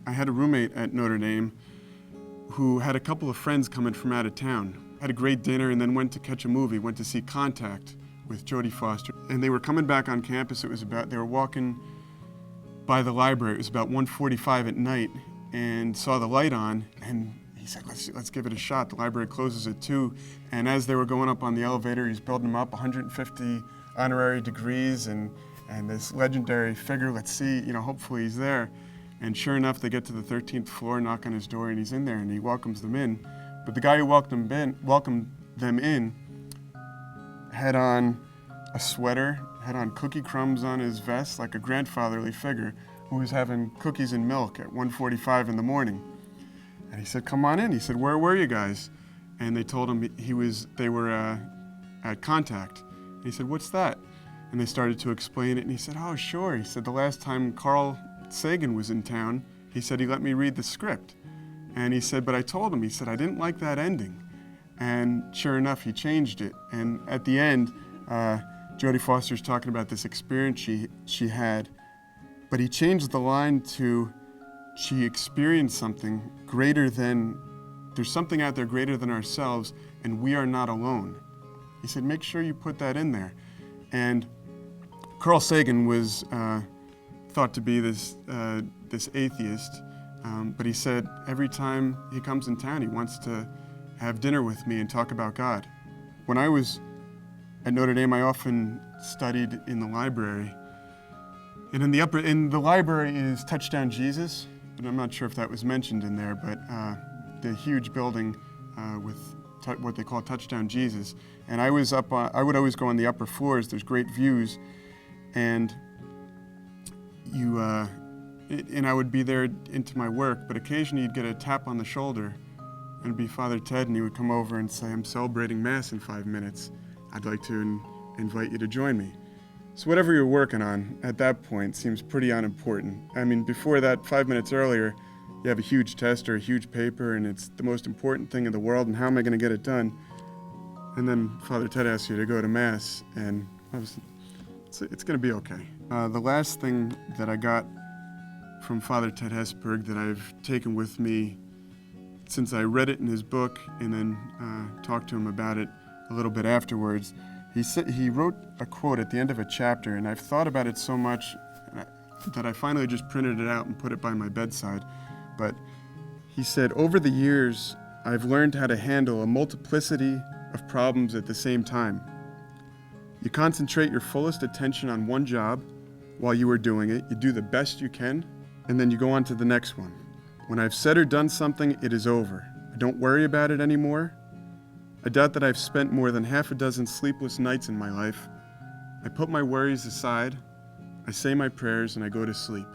I had a roommate at Notre Dame who had a couple of friends coming from out of town. Had a great dinner and then went to catch a movie, went to see Contact with Jodie Foster. And they were coming back on campus. They were walking by the library. It was about 1:45 at night and saw the light on, and he said, let's give it a shot. The library closes at 2. And as they were going up on the elevator, he's building them up 150 honorary degrees and this legendary figure. Let's see, hopefully he's there. And sure enough, they get to the 13th floor, knock on his door, and he's in there, and he welcomes them in. But the guy who welcomed them in had on a sweater, had on cookie crumbs on his vest, like a grandfatherly figure who was having cookies and milk at 1:45 in the morning. And he said, come on in. He said, where were you guys? And they told him they were at Contact. And he said, what's that? And they started to explain it, and he said, oh, sure. He said, the last time Carl Sagan was in town, he said he let me read the script. And he said, but I told him, he said, I didn't like that ending. And sure enough, he changed it. And at the end, Jodie Foster's talking about this experience she had, but he changed the line to, she experienced something greater than, there's something out there greater than ourselves, and we are not alone. He said, make sure you put that in there. And Carl Sagan was thought to be this atheist, but he said every time he comes in town, he wants to have dinner with me and talk about God. When I was at Notre Dame, I often studied in the library. And in the library is Touchdown Jesus, but I'm not sure if that was mentioned in there, but the huge building with what they call Touchdown Jesus. And I would always go on the upper floors. There's great views, and I would be there into my work, but occasionally you'd get a tap on the shoulder, and it'd be Father Ted, and he would come over and say, I'm celebrating Mass in 5 minutes. I'd like to invite you to join me. So whatever you're working on at that point seems pretty unimportant. I mean, before that, 5 minutes earlier, you have a huge test or a huge paper, and it's the most important thing in the world, and how am I going to get it done? And then Father Ted asks you to go to Mass, and it's going to be okay. The last thing that I got from Father Ted Hesburgh that I've taken with me since I read it in his book and then talked to him about it a little bit afterwards, he wrote a quote at the end of a chapter, and I've thought about it so much that I finally just printed it out and put it by my bedside. But he said, over the years, I've learned how to handle a multiplicity of problems at the same time. You concentrate your fullest attention on one job while you are doing it, you do the best you can, and then you go on to the next one. When I've said or done something, it is over. I don't worry about it anymore. I doubt that I've spent more than half a dozen sleepless nights in my life. I put my worries aside, I say my prayers, and I go to sleep.